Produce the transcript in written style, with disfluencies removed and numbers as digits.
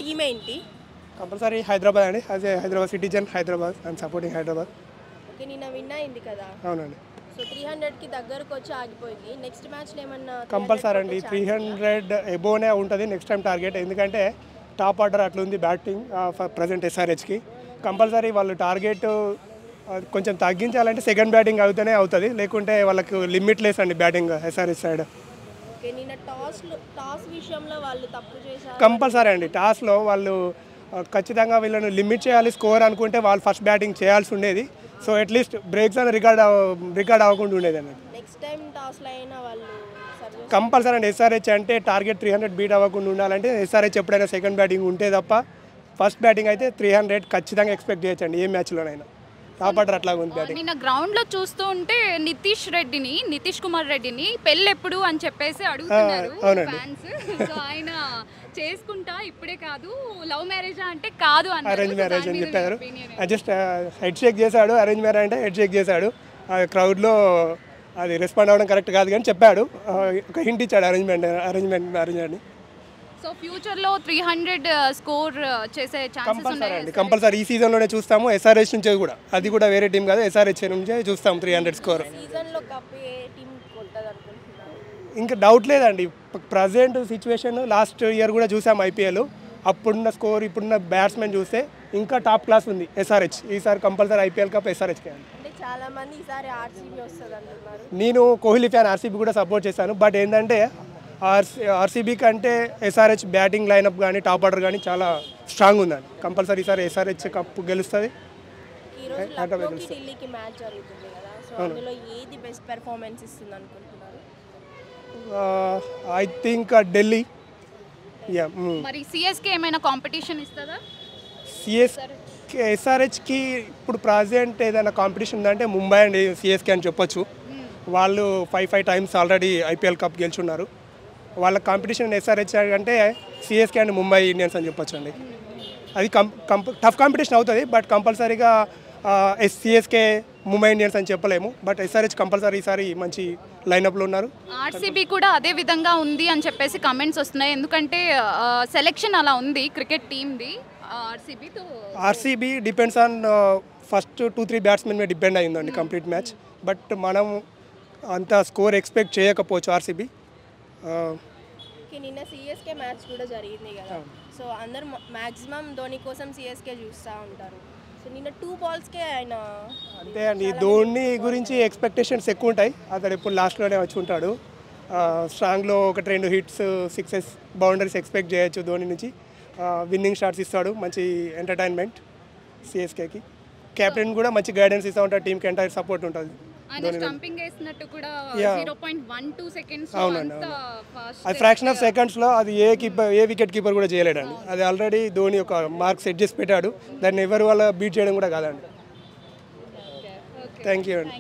Team ఏంటి? Compulsory Hyderabad అండి. As a Hyderabad citizen, Hyderabad and supporting Hyderabad. Okay, నిన్న విన్ అయింది కదా. అవునండి. సో 300కి దగ్గరకు వచ్చి ఆగిపోయింది. నెక్స్ట్ మ్యాచ్లో ఏమన్నా కంపల్సరీ అండి. 300 ఎబోనే ఉంటుంది నెక్స్ట్ టైం టార్గెట్. ఎందుకంటే టాప్ ఆర్డర్ అట్లుంది బ్యాటింగ్ ప్రజెంట్ ఎస్ఆర్హెచ్కి. కంపల్సరీ వాళ్ళు టార్గెట్ కొంచెం తగ్గించాలంటే సెకండ్ బ్యాటింగ్ అవుతూనే అవుతుంది, లేకుంటే వాళ్ళకు లిమిట్లెస్ అండి బ్యాటింగ్ ఎస్ఆర్హెచ్ సైడ్. ఓకే, నిన్న టాస్ విషయంలో వాళ్ళు తప్పు చేశారు. కంపల్సరీ అండి. టాస్లో వాళ్ళు ఖచ్చితంగా వీళ్ళను లిమిట్ చేయాలి స్కోర్ అనుకుంటే వాళ్ళు ఫస్ట్ బ్యాటింగ్ చేయాల్సి ఉండేది. సో అట్లీస్ట్ బ్రేక్స్ అని రికార్డ్ అవ్వకుండా ఉండేది అన్నట్టు. నెక్స్ట్ టైం టాస్లో అయినా వాళ్ళు కంపల్సరీ అండి. ఎస్ఆర్హెచ్ అంటే టార్గెట్ 300 బీట్ అవ్వకుండా ఉండాలంటే ఎస్ఆర్హెచ్ ఎప్పుడైనా సెకండ్ బ్యాటింగ్ ఉంటే తప్ప ఫస్ట్ బ్యాటింగ్ అయితే 300 ఖచ్చితంగా ఎక్స్పెక్ట్ చేయొచ్చండి ఏ మ్యాచ్లోనైనా. టాప్ ఆర్డర్ అట్లా ఉంది బ్యాటింగ్. నిన్న గ్రౌండ్లో చూస్తూ ఉంటే నితీష్ కుమార్ రెడ్డిని పెళ్ళెప్పుడు అని చెప్పేసి అడుగుతున్నారు ఫ్యాన్స్. సో ఆయన చేసుకుంటా ఇప్పుడే కాదు, లవ్ మ్యారేజా అంటే కాదు అన్నారు. అరేంజ్ మ్యారేజ్ అని చెప్పారు. జస్ట్ హెడ్ షేక్ చేశాడు. అరేంజ్ మ్యారేజ్ అంటే హెడ్ షేక్ చేశాడు. క్రౌడ్లో అది రెస్పాండ్ అవ్వడం కరెక్ట్ కాదు కానీ చెప్పాడు, ఒక హింట్ ఇచ్చాడు అరేంజ్మెంట్ మ్యారేజ్ అని. సో ఫ్యూచర్లో 300 స్కోర్ చేసే ఛాన్సెస్ కంపల్సరీ అండి. కంపల్సరీ ఈ సీజన్లోనే చూస్తాము. ఎస్ఆర్హెచ్ నుంచే కూడా, అది కూడా వేరే టీం కాదు, ఎస్ఆర్హెచ్ నుంచే చూస్తాము 300 స్కోర్. సీజన్లో కప్ ఏ టీం కొట్టదు అనుకుంటున్నారు? ఇంకా డౌట్ లేదండి. ప్రజెంట్ సిచ్యువేషన్ లాస్ట్ ఇయర్ కూడా చూసాము ఐపీఎల్. అప్పుడున్న స్కోర్ ఇప్పుడున్న బ్యాట్స్మెన్ చూస్తే ఇంకా టాప్ క్లాస్ ఉంది ఎస్ఆర్హెచ్. ఈసారి కంపల్సరీ ఐపీఎల్ కప్ ఎస్ఆర్హెచ్కే అండి. అంటే చాలా మంది ఈసారి ఆర్సీబీ వస్తుంది అంటున్నారు. నేను కోహ్లీ ఫ్యాన్, ఆర్సీబీ కూడా సపోర్ట్ చేశాను. బట్ ఏంటంటే ఆర్సీబీ కంటే ఎస్ఆర్హెచ్ బ్యాటింగ్ లైనప్ కానీ టాప్ ఆర్డర్ కానీ చాలా స్ట్రాంగ్ ఉందండి. కంపల్సరీ ఈసారి ఎస్ఆర్హెచ్ కప్ గెలుస్తుంది. ఈరోజు లక్నోకి ఢిల్లీకి మ్యాచ్ జరుగుతుంది కదా, సో అందులో ఏది బెస్ట్ పెర్ఫార్మెన్స్ ఇస్తుంది అనుకుంటున్నారు? I think Delhi. మరి సిఎస్కే ఏమైనా కాంపిటీషన్ ఇస్తుందా? ఎస్ఆర్హెచ్కి ఇప్పుడు ప్రజెంట్ ఏదైనా కాంపిటీషన్ ఉందంటే ముంబై అండ్ సిఎస్కే అని చెప్పొచ్చు. వాళ్ళు 5 టైమ్స్ ఆల్రెడీ ఐపీఎల్ కప్ గెలుచున్నారు. వాళ్ళ కాంపిటీషన్ ఎస్ఆర్హెచ్ అంటే సిఎస్కే అండ్ ముంబై ఇండియన్స్ అని చెప్పొచ్చు అండి. అది టఫ్ కాంపిటీషన్ అవుతుంది, బట్ కంపల్సరీగా సిఎస్కే ముంబై ఇండియన్స్ అని చెప్పలేము. బట్ ఎస్ఆర్హెచ్ కంపల్సరీ ఈసారి మంచి లైనప్లో ఉన్నారు. ఆర్సీబీ కూడా అదే విధంగా ఉంది అని చెప్పేసి కమెంట్స్ వస్తున్నాయి. ఎందుకంటే సెలెక్షన్ అలా ఉంది క్రికెట్ టీమ్ది. RCB depends on first 2-3 batsmen మీద డిపెండ్ అయిందండి కంప్లీట్ మ్యాచ్. బట్ మనం అంత స్కోర్ ఎక్స్పెక్ట్ చేయకపోవచ్చు ఆర్సీబీ. నిన్న సిఎస్కే మ్యాచ్ కూడా జరిగింది కదా, సో అందరు మ్యాక్సిమం ధోని కోసం సిఎస్కే చూస్తూ ఉంటారు. సో నిన్న 2 బాల్స్కే ఆయన అంతే అండి. ధోని గురించి ఎక్స్పెక్టేషన్స్ ఎక్కువ ఉంటాయి. అతడు ఎప్పుడు లాస్ట్లోనే వచ్చి ఉంటాడు. స్ట్రాంగ్లో 1-2 హిట్స్, 6 బౌండరీస్ ఎక్స్పెక్ట్ చేయొచ్చు ధోని నుంచి. విన్నింగ్ షాట్స్ ఇస్తాడు, మంచి ఎంటర్టైన్మెంట్ సిఎస్కేకి. కెప్టెన్ కూడా మంచి గైడెన్స్ ఇస్తూ ఉంటాడు, టీంకి ఎంటైర్ సపోర్ట్ ఉంటుంది. అవునండి, అది ఫ్రాక్షన్ ఆఫ్ సెకండ్స్లో అది ఏ వికెట్ కీపర్ కూడా చేయలేడండి. అది ఆల్రెడీ ధోని ఒక మార్క్ సెట్ చేసి పెట్టాడు. దాన్ని ఎవరి వల్ల బీట్ చేయడం కూడా కాదండి. థ్యాంక్ యూ అండి.